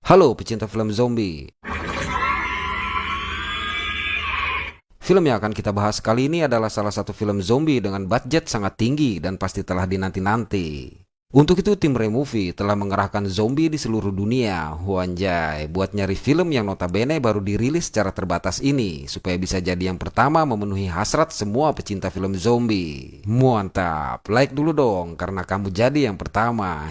Halo pecinta film zombie. Film yang akan kita bahas kali ini adalah salah satu film zombie dengan budget sangat tinggi dan pasti telah dinanti-nanti. Untuk itu tim Removie telah mengerahkan zombie di seluruh dunia, wanjay, buat nyari film yang notabene baru dirilis secara terbatas ini, supaya bisa jadi yang pertama memenuhi hasrat semua pecinta film zombie. Mantap, like dulu dong, karena kamu jadi yang pertama,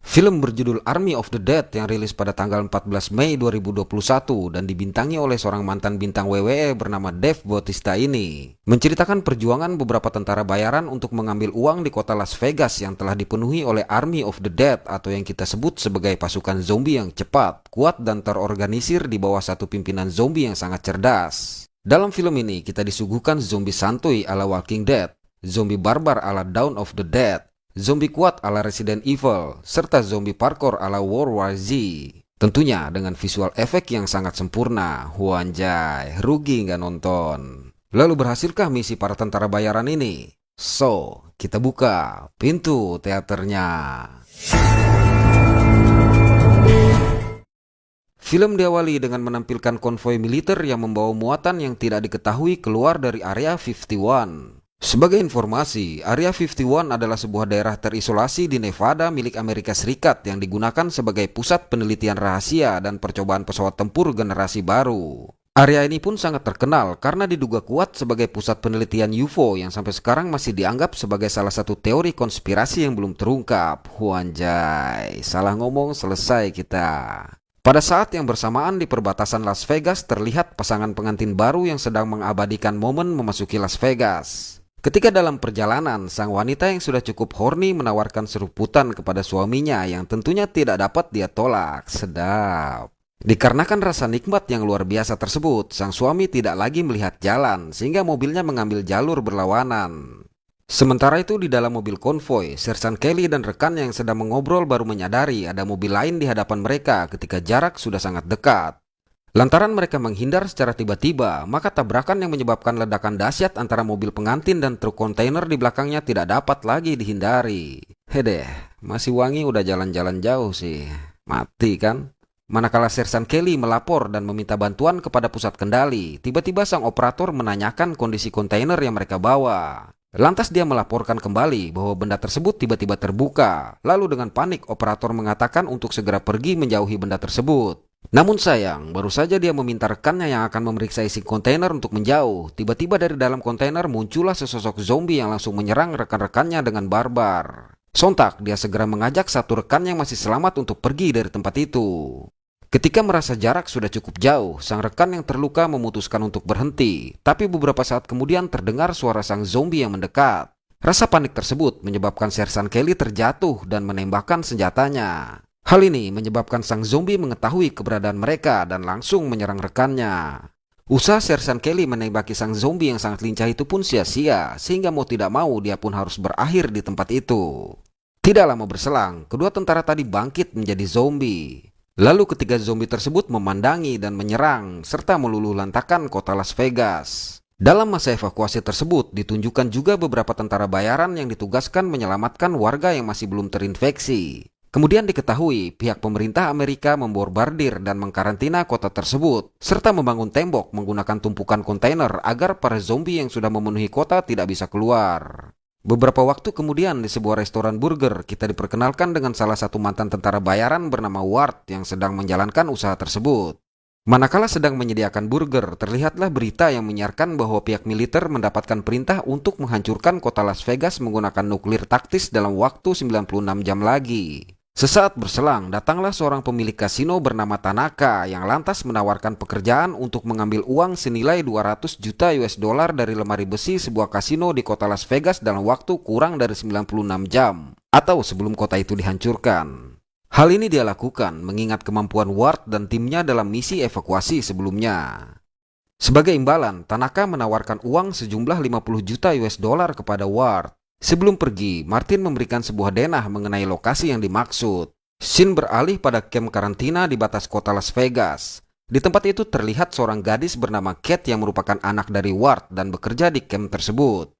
Film berjudul Army of the Dead yang rilis pada tanggal 14 Mei 2021 dan dibintangi oleh seorang mantan bintang WWE bernama Dave Bautista ini, menceritakan perjuangan beberapa tentara bayaran untuk mengambil uang di kota Las Vegas yang telah dipenuhi oleh Army of the Dead atau yang kita sebut sebagai pasukan zombie yang cepat, kuat dan terorganisir di bawah satu pimpinan zombie yang sangat cerdas. Dalam film ini kita disuguhkan zombie santuy ala Walking Dead, zombie barbar ala Dawn of the Dead, zombie kuat ala Resident Evil, serta zombie parkour ala World War Z. Tentunya dengan visual efek yang sangat sempurna. Wanjay, rugi nggak nonton. Lalu berhasilkah misi para tentara bayaran ini? So, kita buka pintu teaternya. Film diawali dengan menampilkan konvoi militer yang membawa muatan yang tidak diketahui keluar dari Area 51. Sebagai informasi, Area 51 adalah sebuah daerah terisolasi di Nevada milik Amerika Serikat yang digunakan sebagai pusat penelitian rahasia dan percobaan pesawat tempur generasi baru. Area ini pun sangat terkenal karena diduga kuat sebagai pusat penelitian UFO yang sampai sekarang masih dianggap sebagai salah satu teori konspirasi yang belum terungkap. Wanjay, salah ngomong selesai kita. Pada saat yang bersamaan di perbatasan Las Vegas terlihat pasangan pengantin baru yang sedang mengabadikan momen memasuki Las Vegas. Ketika dalam perjalanan, sang wanita yang sudah cukup horny menawarkan seruputan kepada suaminya yang tentunya tidak dapat dia tolak. Sedap. Dikarenakan rasa nikmat yang luar biasa tersebut, sang suami tidak lagi melihat jalan sehingga mobilnya mengambil jalur berlawanan. Sementara itu di dalam mobil konvoi, Sersan Kelly dan rekannya yang sedang mengobrol baru menyadari ada mobil lain di hadapan mereka ketika jarak sudah sangat dekat. Lantaran mereka menghindar secara tiba-tiba, maka tabrakan yang menyebabkan ledakan dahsyat antara mobil pengantin dan truk kontainer di belakangnya tidak dapat lagi dihindari. Hedeh, masih wangi udah jalan-jalan jauh sih. Mati kan? Manakala Sersan Kelly melapor dan meminta bantuan kepada pusat kendali, tiba-tiba sang operator menanyakan kondisi kontainer yang mereka bawa. Lantas dia melaporkan kembali bahwa benda tersebut tiba-tiba terbuka. Lalu dengan panik operator mengatakan untuk segera pergi menjauhi benda tersebut. Namun sayang, baru saja dia meminta rekannya yang akan memeriksa isi kontainer untuk menjauh. Tiba-tiba dari dalam kontainer muncullah sesosok zombie yang langsung menyerang rekan-rekannya dengan barbar. Sontak dia segera mengajak satu rekan yang masih selamat untuk pergi dari tempat itu. Ketika merasa jarak sudah cukup jauh, sang rekan yang terluka memutuskan untuk berhenti. Tapi beberapa saat kemudian terdengar suara sang zombie yang mendekat. Rasa panik tersebut menyebabkan Sersan Kelly terjatuh dan menembakkan senjatanya. Hal ini menyebabkan sang zombie mengetahui keberadaan mereka dan langsung menyerang rekannya. Usaha Sersan Kelly menembaki sang zombie yang sangat lincah itu pun sia-sia, sehingga mau tidak mau dia pun harus berakhir di tempat itu. Tidak lama berselang, kedua tentara tadi bangkit menjadi zombie. Lalu ketiga zombie tersebut memandangi dan menyerang, serta meluluh lantakan kota Las Vegas. Dalam masa evakuasi tersebut, ditunjukkan juga beberapa tentara bayaran yang ditugaskan menyelamatkan warga yang masih belum terinfeksi. Kemudian diketahui pihak pemerintah Amerika memborbardir dan mengkarantina kota tersebut, serta membangun tembok menggunakan tumpukan kontainer agar para zombie yang sudah memenuhi kota tidak bisa keluar. Beberapa waktu kemudian di sebuah restoran burger, kita diperkenalkan dengan salah satu mantan tentara bayaran bernama Ward yang sedang menjalankan usaha tersebut. Manakala sedang menyediakan burger, terlihatlah berita yang menyiarkan bahwa pihak militer mendapatkan perintah untuk menghancurkan kota Las Vegas menggunakan nuklir taktis dalam waktu 96 jam lagi. Sesaat berselang, datanglah seorang pemilik kasino bernama Tanaka yang lantas menawarkan pekerjaan untuk mengambil uang senilai 200 juta US dollar dari lemari besi sebuah kasino di kota Las Vegas dalam waktu kurang dari 96 jam, atau sebelum kota itu dihancurkan. Hal ini dia lakukan mengingat kemampuan Ward dan timnya dalam misi evakuasi sebelumnya. Sebagai imbalan, Tanaka menawarkan uang sejumlah 50 juta US dollar kepada Ward. Sebelum pergi, Martin memberikan sebuah denah mengenai lokasi yang dimaksud. Scene beralih pada kamp karantina di batas kota Las Vegas. Di tempat itu terlihat seorang gadis bernama Kate yang merupakan anak dari Ward dan bekerja di kamp tersebut.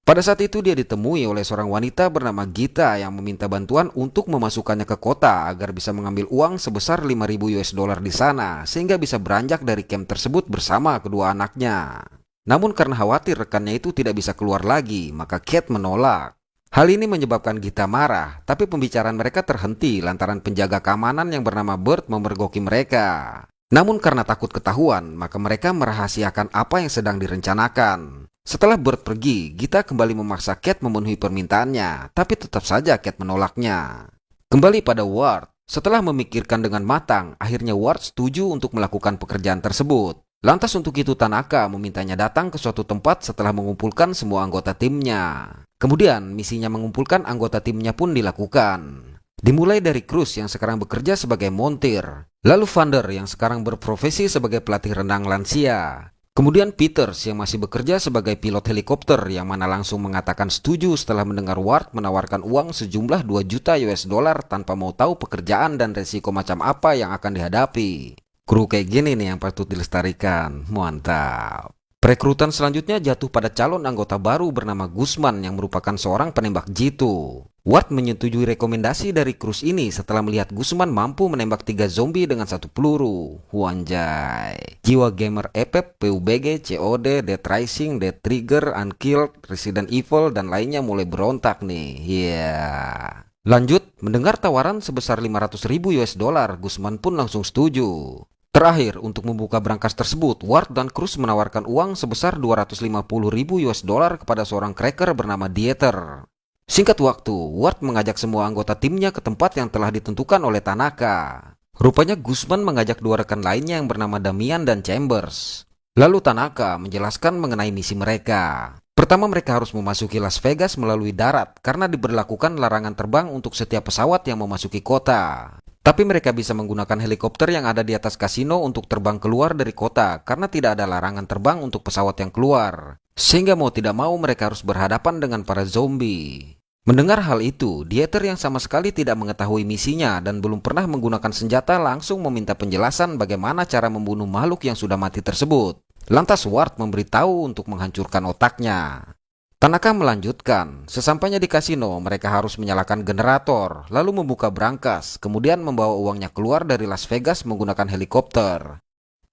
Pada saat itu dia ditemui oleh seorang wanita bernama Gita yang meminta bantuan untuk memasukkannya ke kota agar bisa mengambil uang sebesar 5.000 US dollar di sana sehingga bisa beranjak dari camp tersebut bersama kedua anaknya. Namun karena khawatir rekannya itu tidak bisa keluar lagi, maka Kate menolak. Hal ini menyebabkan Gita marah, tapi pembicaraan mereka terhenti lantaran penjaga keamanan yang bernama Bert memergoki mereka. Namun karena takut ketahuan, maka mereka merahasiakan apa yang sedang direncanakan. Setelah Bert pergi, Gita kembali memaksa Kate memenuhi permintaannya, tapi tetap saja Kate menolaknya. Kembali pada Ward, setelah memikirkan dengan matang, akhirnya Ward setuju untuk melakukan pekerjaan tersebut. Lantas untuk itu Tanaka memintanya datang ke suatu tempat setelah mengumpulkan semua anggota timnya. Kemudian misinya mengumpulkan anggota timnya pun dilakukan. Dimulai dari Cruz yang sekarang bekerja sebagai montir, lalu Vander yang sekarang berprofesi sebagai pelatih renang lansia. Kemudian Peters yang masih bekerja sebagai pilot helikopter yang mana langsung mengatakan setuju setelah mendengar Ward menawarkan uang sejumlah 2 juta US dollar tanpa mau tahu pekerjaan dan resiko macam apa yang akan dihadapi. Kru kayak gini nih yang patut dilestarikan, mantap. Perekrutan selanjutnya jatuh pada calon anggota baru bernama Guzman yang merupakan seorang penembak jitu. Ward menyetujui rekomendasi dari Cruz ini setelah melihat Guzman mampu menembak 3 zombie dengan 1 peluru. Wanjay. Jiwa gamer EPEP, PUBG, COD, Dead Rising, Dead Trigger, Unkilled, Resident Evil, dan lainnya mulai berontak nih. Yeah. Lanjut, mendengar tawaran sebesar 500.000 US dollar, Guzman pun langsung setuju. Terakhir, untuk membuka brankas tersebut, Ward dan Cruz menawarkan uang sebesar 250.000 US dollar kepada seorang cracker bernama Dieter. Singkat waktu, Ward mengajak semua anggota timnya ke tempat yang telah ditentukan oleh Tanaka. Rupanya Guzman mengajak 2 rekan lainnya yang bernama Damian dan Chambers. Lalu Tanaka menjelaskan mengenai misi mereka. Pertama, mereka harus memasuki Las Vegas melalui darat karena diberlakukan larangan terbang untuk setiap pesawat yang memasuki kota. Tapi mereka bisa menggunakan helikopter yang ada di atas kasino untuk terbang keluar dari kota karena tidak ada larangan terbang untuk pesawat yang keluar. Sehingga mau tidak mau mereka harus berhadapan dengan para zombie. Mendengar hal itu, Dieter yang sama sekali tidak mengetahui misinya dan belum pernah menggunakan senjata langsung meminta penjelasan bagaimana cara membunuh makhluk yang sudah mati tersebut. Lantas Ward memberitahu untuk menghancurkan otaknya. Tanaka melanjutkan, sesampainya di kasino mereka harus menyalakan generator, lalu membuka brankas, kemudian membawa uangnya keluar dari Las Vegas menggunakan helikopter.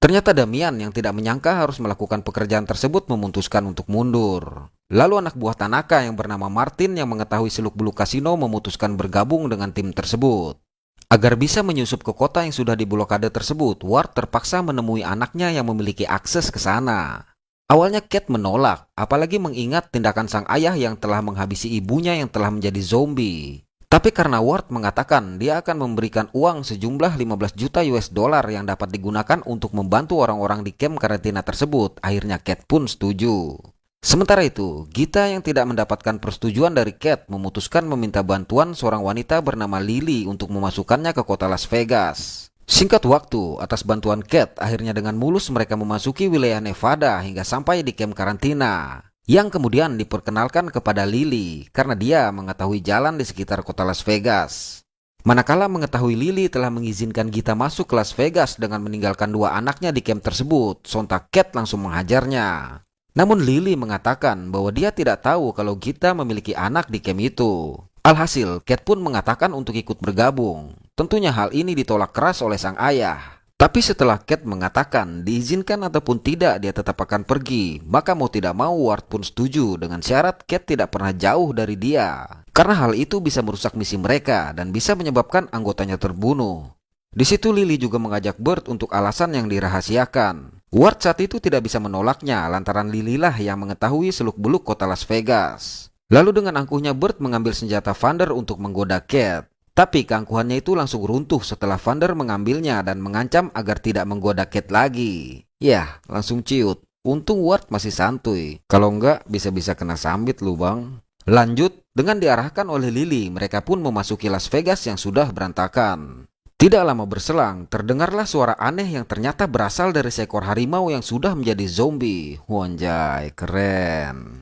Ternyata Damian yang tidak menyangka harus melakukan pekerjaan tersebut memutuskan untuk mundur. Lalu anak buah Tanaka yang bernama Martin yang mengetahui seluk-beluk kasino memutuskan bergabung dengan tim tersebut. Agar bisa menyusup ke kota yang sudah diblokade tersebut, Ward terpaksa menemui anaknya yang memiliki akses ke sana. Awalnya Kate menolak, apalagi mengingat tindakan sang ayah yang telah menghabisi ibunya yang telah menjadi zombie. Tapi karena Ward mengatakan dia akan memberikan uang sejumlah 15 juta US dollar yang dapat digunakan untuk membantu orang-orang di camp karantina tersebut, akhirnya Kate pun setuju. Sementara itu, Gita yang tidak mendapatkan persetujuan dari Kate memutuskan meminta bantuan seorang wanita bernama Lily untuk memasukkannya ke kota Las Vegas. Singkat waktu, atas bantuan Kate, akhirnya dengan mulus mereka memasuki wilayah Nevada hingga sampai di camp karantina. Yang kemudian diperkenalkan kepada Lily karena dia mengetahui jalan di sekitar kota Las Vegas. Manakala mengetahui Lily telah mengizinkan Gita masuk ke Las Vegas dengan meninggalkan 2 anaknya di camp tersebut, sontak Kate langsung menghajarnya. Namun Lily mengatakan bahwa dia tidak tahu kalau Gita memiliki anak di camp itu. Alhasil, Kate pun mengatakan untuk ikut bergabung. Tentunya hal ini ditolak keras oleh sang ayah. Tapi setelah Kate mengatakan diizinkan ataupun tidak dia tetap akan pergi, maka mau tidak mau Ward pun setuju dengan syarat Kate tidak pernah jauh dari dia. Karena hal itu bisa merusak misi mereka dan bisa menyebabkan anggotanya terbunuh. Di situ Lily juga mengajak Bert untuk alasan yang dirahasiakan. Ward saat itu tidak bisa menolaknya lantaran Lily lah yang mengetahui seluk-beluk kota Las Vegas. Lalu dengan angkuhnya Bert mengambil senjata Vander untuk menggoda Kate. Tapi keangkuhannya itu langsung runtuh setelah Vander mengambilnya dan mengancam agar tidak menggoda Kate lagi. Yah, langsung ciut. Untung Ward masih santuy. Kalau enggak, bisa-bisa kena sambit lu bang. Lanjut, dengan diarahkan oleh Lily, mereka pun memasuki Las Vegas yang sudah berantakan. Tidak lama berselang, terdengarlah suara aneh yang ternyata berasal dari seekor harimau yang sudah menjadi zombie. Wanjay, keren.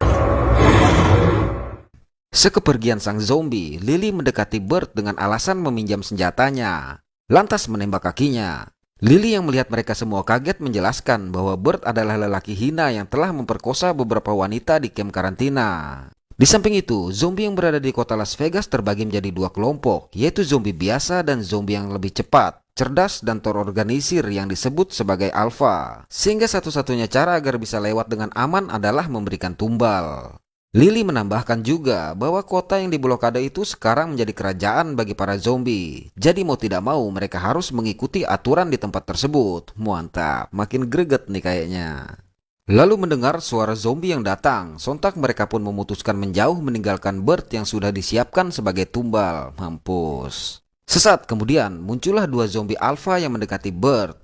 Sekepergian sang zombie, Lily mendekati Bert dengan alasan meminjam senjatanya, lantas menembak kakinya. Lily yang melihat mereka semua kaget menjelaskan bahwa Bert adalah lelaki hina yang telah memperkosa beberapa wanita di camp karantina. Di samping itu, zombie yang berada di kota Las Vegas terbagi menjadi dua kelompok, yaitu zombie biasa dan zombie yang lebih cepat, cerdas, dan terorganisir yang disebut sebagai alpha. Sehingga satu-satunya cara agar bisa lewat dengan aman adalah memberikan tumbal. Lily menambahkan juga bahwa kota yang diblokade itu sekarang menjadi kerajaan bagi para zombie. Jadi mau tidak mau mereka harus mengikuti aturan di tempat tersebut. Mantap, makin greget nih kayaknya. Lalu mendengar suara zombie yang datang, sontak mereka pun memutuskan menjauh meninggalkan Bert yang sudah disiapkan sebagai tumbal. Mampus. Sesaat kemudian muncullah dua zombie alpha yang mendekati Bert.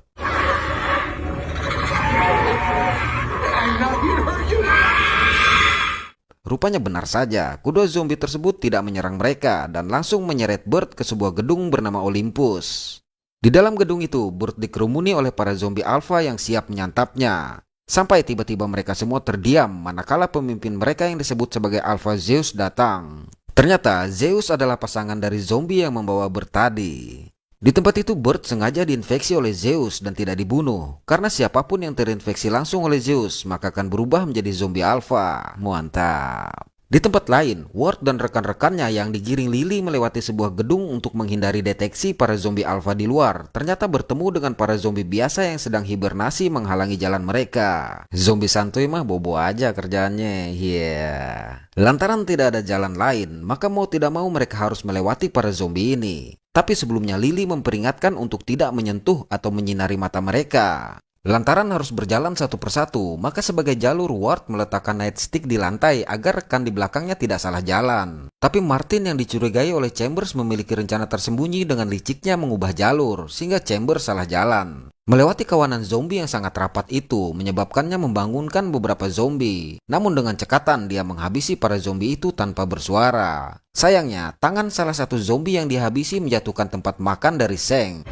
Rupanya benar saja, kedua zombie tersebut tidak menyerang mereka dan langsung menyeret Bert ke sebuah gedung bernama Olympus. Di dalam gedung itu, Bert dikerumuni oleh para zombie alpha yang siap menyantapnya. Sampai tiba-tiba mereka semua terdiam manakala pemimpin mereka yang disebut sebagai Alpha Zeus datang. Ternyata Zeus adalah pasangan dari zombie yang membawa Bert tadi. Di tempat itu Bert sengaja diinfeksi oleh Zeus dan tidak dibunuh. Karena siapapun yang terinfeksi langsung oleh Zeus maka akan berubah menjadi zombie alpha. Mantap. Di tempat lain, Ward dan rekan-rekannya yang digiring Lily melewati sebuah gedung untuk menghindari deteksi para zombie alpha di luar, ternyata bertemu dengan para zombie biasa yang sedang hibernasi menghalangi jalan mereka. Zombie santuy mah bobo aja kerjaannya, Lantaran tidak ada jalan lain, maka mau tidak mau mereka harus melewati para zombie ini. Tapi sebelumnya Lily memperingatkan untuk tidak menyentuh atau menyinari mata mereka. Lantaran harus berjalan satu persatu, maka sebagai jalur Ward meletakkan nightstick di lantai agar rekan di belakangnya tidak salah jalan. Tapi Martin yang dicurigai oleh Chambers memiliki rencana tersembunyi dengan liciknya mengubah jalur, sehingga Chambers salah jalan. Melewati kawanan zombie yang sangat rapat itu menyebabkannya membangunkan beberapa zombie. Namun dengan cekatan dia menghabisi para zombie itu tanpa bersuara. Sayangnya, tangan salah satu zombie yang dihabisi menjatuhkan tempat makan dari Seng.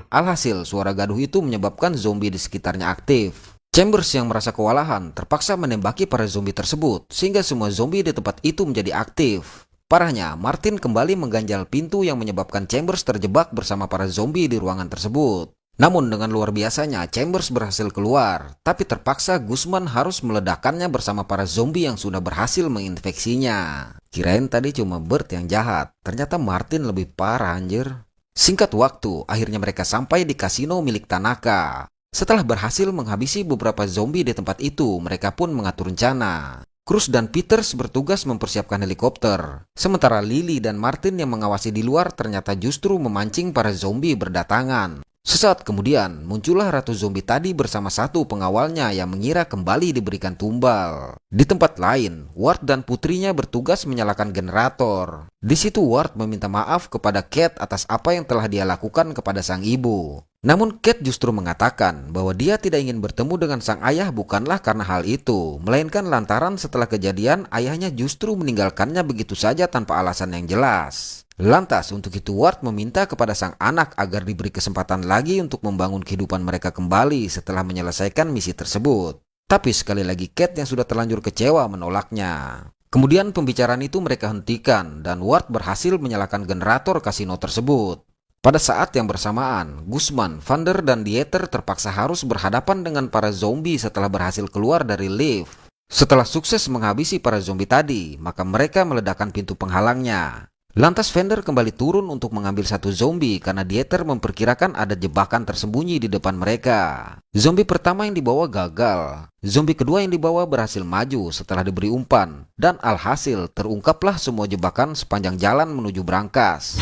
Alhasil, suara gaduh itu menyebabkan zombie di sekitarnya aktif. Chambers yang merasa kewalahan terpaksa menembaki para zombie tersebut, sehingga semua zombie di tempat itu menjadi aktif. Parahnya, Martin kembali mengganjal pintu yang menyebabkan Chambers terjebak bersama para zombie di ruangan tersebut. Namun dengan luar biasanya, Chambers berhasil keluar, tapi terpaksa Guzman harus meledakkannya bersama para zombie yang sudah berhasil menginfeksinya. Kirain tadi cuma Bert yang jahat, ternyata Martin lebih parah anjir. Singkat waktu, akhirnya mereka sampai di kasino milik Tanaka. Setelah berhasil menghabisi beberapa zombie di tempat itu, mereka pun mengatur rencana. Cruz dan Peters bertugas mempersiapkan helikopter. Sementara Lily dan Martin yang mengawasi di luar ternyata justru memancing para zombie berdatangan. Sesaat kemudian, muncullah Ratu Zombie tadi bersama satu pengawalnya yang mengira kembali diberikan tumbal. Di tempat lain, Ward dan putrinya bertugas menyalakan generator. Di situ Ward meminta maaf kepada Kate atas apa yang telah dia lakukan kepada sang ibu. Namun Kate justru mengatakan bahwa dia tidak ingin bertemu dengan sang ayah bukanlah karena hal itu, melainkan lantaran setelah kejadian ayahnya justru meninggalkannya begitu saja tanpa alasan yang jelas. Lantas untuk itu Ward meminta kepada sang anak agar diberi kesempatan lagi untuk membangun kehidupan mereka kembali setelah menyelesaikan misi tersebut. Tapi sekali lagi Kate yang sudah terlanjur kecewa menolaknya. Kemudian pembicaraan itu mereka hentikan dan Ward berhasil menyalakan generator kasino tersebut. Pada saat yang bersamaan, Guzman, Vander, dan Dieter terpaksa harus berhadapan dengan para zombie setelah berhasil keluar dari lift. Setelah sukses menghabisi para zombie tadi, maka mereka meledakkan pintu penghalangnya. Lantas Vander kembali turun untuk mengambil satu zombie karena Dieter memperkirakan ada jebakan tersembunyi di depan mereka. Zombie pertama yang dibawa gagal. Zombie kedua yang dibawa berhasil maju setelah diberi umpan. Dan alhasil terungkaplah semua jebakan sepanjang jalan menuju brankas.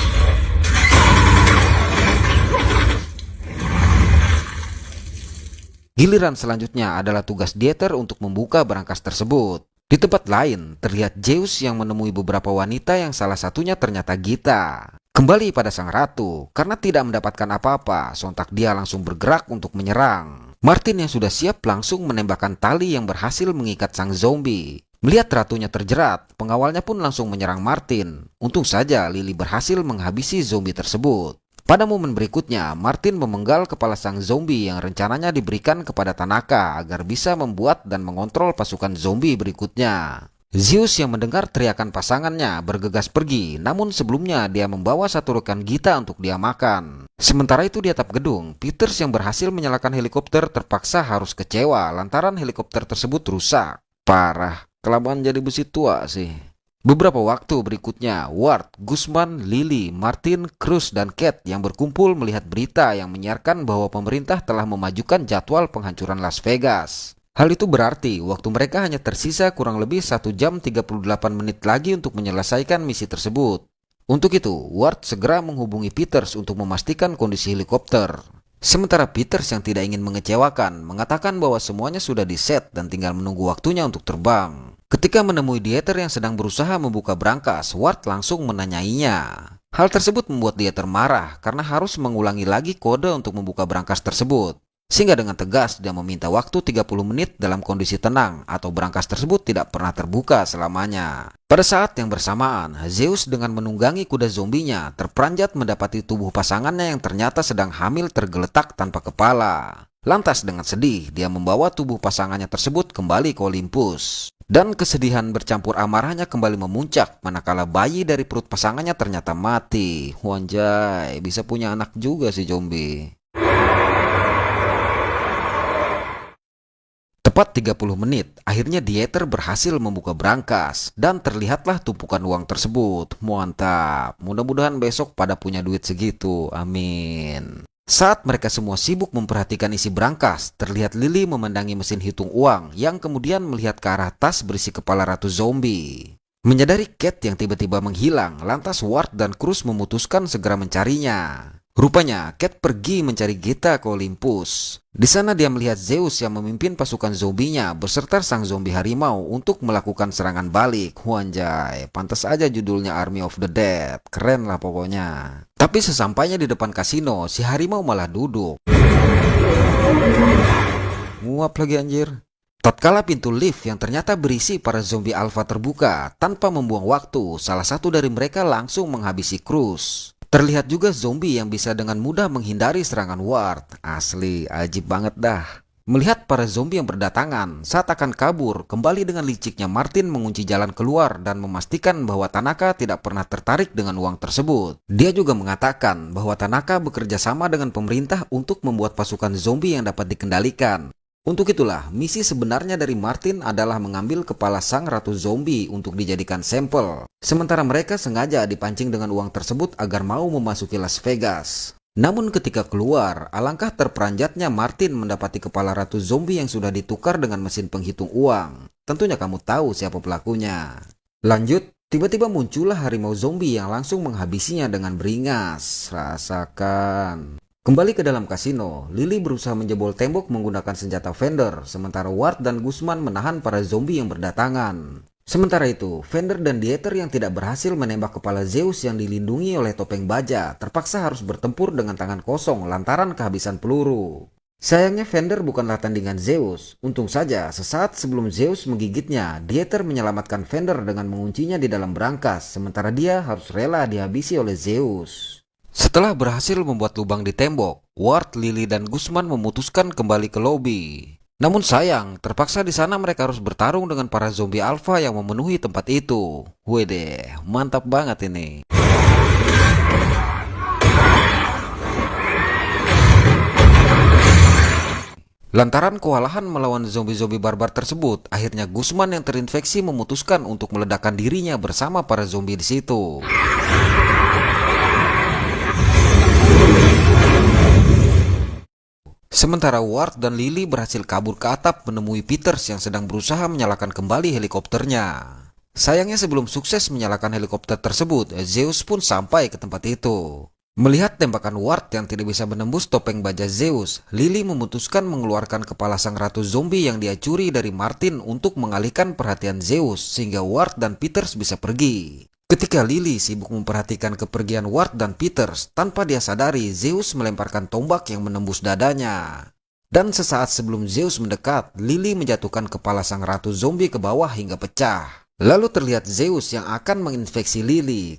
Giliran selanjutnya adalah tugas Dieter untuk membuka brankas tersebut. Di tempat lain, terlihat Zeus yang menemui beberapa wanita yang salah satunya ternyata Gita. Kembali pada sang ratu, karena tidak mendapatkan apa-apa, sontak dia langsung bergerak untuk menyerang. Martin yang sudah siap langsung menembakkan tali yang berhasil mengikat sang zombie. Melihat ratunya terjerat, pengawalnya pun langsung menyerang Martin. Untung saja Lily berhasil menghabisi zombie tersebut. Pada momen berikutnya, Martin memenggal kepala sang zombie yang rencananya diberikan kepada Tanaka agar bisa membuat dan mengontrol pasukan zombie berikutnya. Zeus yang mendengar teriakan pasangannya bergegas pergi, namun sebelumnya dia membawa satu rekan Gita untuk dia makan. Sementara itu di atap gedung, Peters yang berhasil menyalakan helikopter terpaksa harus kecewa lantaran helikopter tersebut rusak. Parah, kelamaan jadi besi tua sih. Beberapa waktu berikutnya, Ward, Guzman, Lily, Martin, Cruz, dan Cat yang berkumpul melihat berita yang menyiarkan bahwa pemerintah telah memajukan jadwal penghancuran Las Vegas. Hal itu berarti waktu mereka hanya tersisa kurang lebih 1 jam 38 menit lagi untuk menyelesaikan misi tersebut. Untuk itu, Ward segera menghubungi Peters untuk memastikan kondisi helikopter. Sementara Peters yang tidak ingin mengecewakan, mengatakan bahwa semuanya sudah di-set dan tinggal menunggu waktunya untuk terbang. Ketika menemui Dieter yang sedang berusaha membuka brankas, Ward langsung menanyainya. Hal tersebut membuat Dieter marah karena harus mengulangi lagi kode untuk membuka brankas tersebut. Sehingga dengan tegas dia meminta waktu 30 menit dalam kondisi tenang atau brankas tersebut tidak pernah terbuka selamanya. Pada saat yang bersamaan, Zeus dengan menunggangi kuda zombinya terperanjat mendapati tubuh pasangannya yang ternyata sedang hamil tergeletak tanpa kepala. Lantas dengan sedih, dia membawa tubuh pasangannya tersebut kembali ke Olympus. Dan kesedihan bercampur amarahnya kembali memuncak manakala bayi dari perut pasangannya ternyata mati. Wanjay, bisa punya anak juga si zombie. Tepat 30 menit, akhirnya Dieter berhasil membuka brankas dan terlihatlah tumpukan uang tersebut. Mantap, mudah-mudahan besok pada punya duit segitu, amin. Saat mereka semua sibuk memperhatikan isi brankas, terlihat Lily memandangi mesin hitung uang yang kemudian melihat ke arah tas berisi kepala ratu zombie. Menyadari Cat yang tiba-tiba menghilang, lantas Ward dan Cruz memutuskan segera mencarinya. Rupanya, Cat pergi mencari Geta ke Olympus. Di sana dia melihat Zeus yang memimpin pasukan zombinya beserta sang zombie harimau untuk melakukan serangan balik. Wanjay, pantas aja judulnya Army of the Dead. Keren lah pokoknya. Tapi sesampainya di depan kasino, si harimau malah duduk. Nguap lagi anjir. Tatkala pintu lift yang ternyata berisi para zombie alpha terbuka, tanpa membuang waktu, salah satu dari mereka langsung menghabisi Cruz. Terlihat juga zombie yang bisa dengan mudah menghindari serangan Ward. Asli, ajib banget dah. Melihat para zombie yang berdatangan, saat akan kabur, kembali dengan liciknya Martin mengunci jalan keluar dan memastikan bahwa Tanaka tidak pernah tertarik dengan uang tersebut. Dia juga mengatakan bahwa Tanaka bekerja sama dengan pemerintah untuk membuat pasukan zombie yang dapat dikendalikan. Untuk itulah, misi sebenarnya dari Martin adalah mengambil kepala sang ratu zombie untuk dijadikan sampel. Sementara mereka sengaja dipancing dengan uang tersebut agar mau memasuki Las Vegas. Namun ketika keluar, alangkah terperanjatnya Martin mendapati kepala ratu zombie yang sudah ditukar dengan mesin penghitung uang. Tentunya kamu tahu siapa pelakunya. Lanjut, tiba-tiba muncullah harimau zombie yang langsung menghabisinya dengan beringas. Rasakan. Kembali ke dalam kasino, Lily berusaha menjebol tembok menggunakan senjata Fender, sementara Ward dan Guzman menahan para zombie yang berdatangan. Sementara itu, Fender dan Dieter yang tidak berhasil menembak kepala Zeus yang dilindungi oleh topeng baja, terpaksa harus bertempur dengan tangan kosong lantaran kehabisan peluru. Sayangnya Fender bukanlah tandingan Zeus. Untung saja, sesaat sebelum Zeus menggigitnya, Dieter menyelamatkan Fender dengan menguncinya di dalam brankas, sementara dia harus rela dihabisi oleh Zeus. Setelah berhasil membuat lubang di tembok, Ward, Lily, dan Guzman memutuskan kembali ke lobi. Namun sayang, terpaksa di sana mereka harus bertarung dengan para zombie alpha yang memenuhi tempat itu. Wede, mantap banget ini. Lantaran kewalahan melawan zombie-zombie barbar tersebut, akhirnya Guzman yang terinfeksi memutuskan untuk meledakkan dirinya bersama para zombie di situ. Sementara Ward dan Lily berhasil kabur ke atap menemui Peters yang sedang berusaha menyalakan kembali helikopternya. Sayangnya sebelum sukses menyalakan helikopter tersebut, Zeus pun sampai ke tempat itu. Melihat tembakan Ward yang tidak bisa menembus topeng baja Zeus, Lily memutuskan mengeluarkan kepala sang ratu zombie yang dia curi dari Martin untuk mengalihkan perhatian Zeus sehingga Ward dan Peters bisa pergi. Ketika Lily sibuk memperhatikan kepergian Ward dan Peters, tanpa dia sadari Zeus melemparkan tombak yang menembus dadanya. Dan sesaat sebelum Zeus mendekat, Lily menjatuhkan kepala sang ratu zombie ke bawah hingga pecah. Lalu terlihat Zeus yang akan menginfeksi Lily,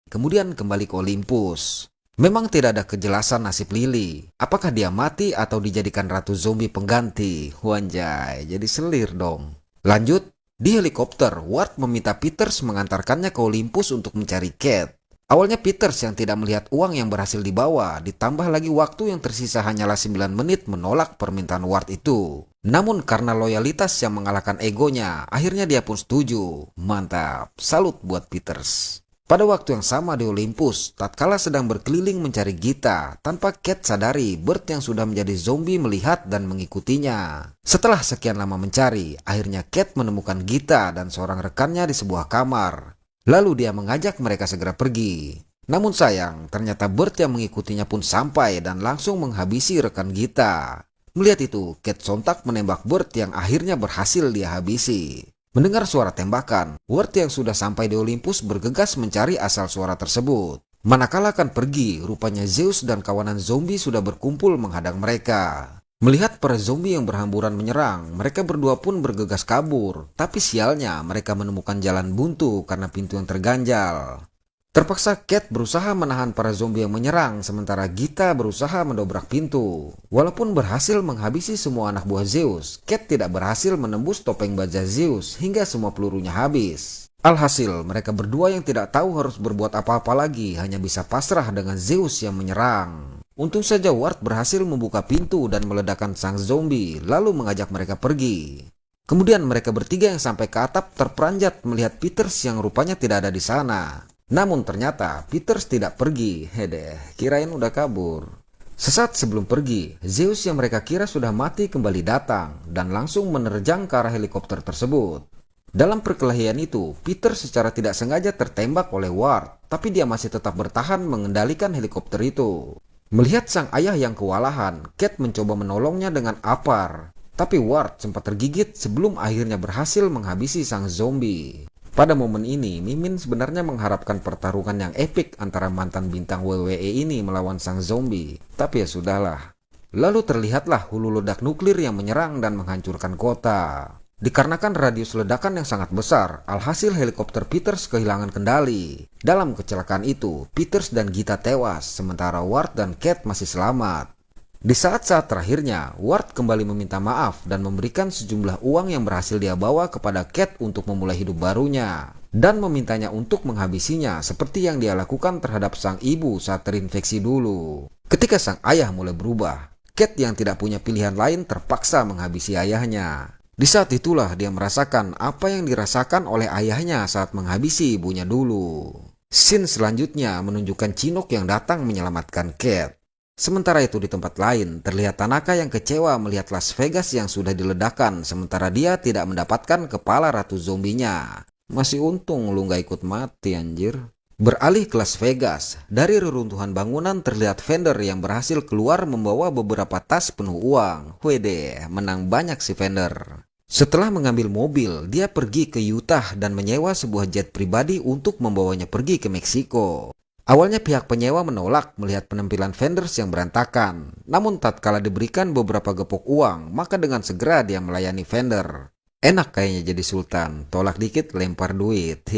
kemudian kembali ke Olympus. Memang tidak ada kejelasan nasib Lily, apakah dia mati atau dijadikan ratu zombie pengganti. Wanjay, jadi selir dong. Lanjut. Di helikopter, Ward meminta Peters mengantarkannya ke Olympus untuk mencari Cat. Awalnya Peters yang tidak melihat uang yang berhasil dibawa, ditambah lagi waktu yang tersisa hanyalah 9 menit menolak permintaan Ward itu. Namun karena loyalitas yang mengalahkan egonya, akhirnya dia pun setuju. Mantap, salut buat Peters. Pada waktu yang sama di Olympus, tatkala sedang berkeliling mencari Gita, tanpa Cat sadari, Bert yang sudah menjadi zombie melihat dan mengikutinya. Setelah sekian lama mencari, akhirnya Cat menemukan Gita dan seorang rekannya di sebuah kamar. Lalu dia mengajak mereka segera pergi. Namun sayang, ternyata Bert yang mengikutinya pun sampai dan langsung menghabisi rekan Gita. Melihat itu, Cat sontak menembak Bert yang akhirnya berhasil dia habisi. Mendengar suara tembakan, Ward yang sudah sampai di Olympus bergegas mencari asal suara tersebut. Manakala akan pergi, rupanya Zeus dan kawanan zombie sudah berkumpul menghadang mereka. Melihat para zombie yang berhamburan menyerang, mereka berdua pun bergegas kabur. Tapi sialnya, mereka menemukan jalan buntu karena pintu yang terganjal. Terpaksa Cat berusaha menahan para zombie yang menyerang, sementara Gita berusaha mendobrak pintu. Walaupun berhasil menghabisi semua anak buah Zeus, Cat tidak berhasil menembus topeng baja Zeus hingga semua pelurunya habis. Alhasil, mereka berdua yang tidak tahu harus berbuat apa-apa lagi hanya bisa pasrah dengan Zeus yang menyerang. Untung saja Ward berhasil membuka pintu dan meledakkan sang zombie, lalu mengajak mereka pergi. Kemudian mereka bertiga yang sampai ke atap terperanjat melihat Peters yang rupanya tidak ada di sana. Namun ternyata Peters tidak pergi. Hedeh, kirain udah kabur. Sesaat sebelum pergi, Zeus yang mereka kira sudah mati kembali datang dan langsung menerjang ke arah helikopter tersebut. Dalam perkelahian itu, Peters secara tidak sengaja tertembak oleh Ward, tapi dia masih tetap bertahan mengendalikan helikopter itu. Melihat sang ayah yang kewalahan, Cat mencoba menolongnya dengan apar. Tapi Ward sempat tergigit sebelum akhirnya berhasil menghabisi sang zombie. Pada momen ini, Mimin sebenarnya mengharapkan pertarungan yang epik antara mantan bintang WWE ini melawan sang zombie. Tapi ya sudahlah. Lalu terlihatlah hulu ledak nuklir yang menyerang dan menghancurkan kota. Dikarenakan radius ledakan yang sangat besar, alhasil helikopter Peters kehilangan kendali. Dalam kecelakaan itu, Peters dan Gita tewas, sementara Ward dan Cat masih selamat. Di saat-saat terakhirnya, Ward kembali meminta maaf dan memberikan sejumlah uang yang berhasil dia bawa kepada Cat untuk memulai hidup barunya. Dan memintanya untuk menghabisinya seperti yang dia lakukan terhadap sang ibu saat terinfeksi dulu. Ketika sang ayah mulai berubah, Cat yang tidak punya pilihan lain terpaksa menghabisi ayahnya. Di saat itulah dia merasakan apa yang dirasakan oleh ayahnya saat menghabisi ibunya dulu. Scene selanjutnya menunjukkan Chinook yang datang menyelamatkan Cat. Sementara itu di tempat lain, terlihat Tanaka yang kecewa melihat Las Vegas yang sudah diledakkan, sementara dia tidak mendapatkan kepala ratu zombinya. Masih untung lu gak ikut mati anjir. Beralih ke Las Vegas, dari reruntuhan bangunan terlihat vendor yang berhasil keluar membawa beberapa tas penuh uang. Wede, menang banyak si vendor. Setelah mengambil mobil, dia pergi ke Utah dan menyewa sebuah jet pribadi untuk membawanya pergi ke Meksiko. Awalnya pihak penyewa menolak melihat penampilan vendors yang berantakan. Namun tatkala diberikan beberapa gepok uang, maka dengan segera dia melayani vendor. Enak kayaknya jadi sultan, tolak dikit lempar duit.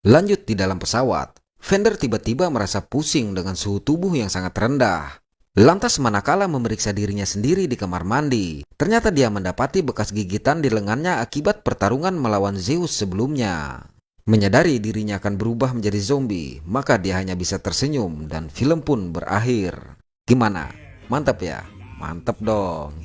Lanjut di dalam pesawat, vendor tiba-tiba merasa pusing dengan suhu tubuh yang sangat rendah. Lantas manakala memeriksa dirinya sendiri di kamar mandi, ternyata dia mendapati bekas gigitan di lengannya akibat pertarungan melawan Zeus sebelumnya. Menyadari dirinya akan berubah menjadi zombie, maka dia hanya bisa tersenyum dan film pun berakhir. Gimana? Mantap ya? Mantap dong.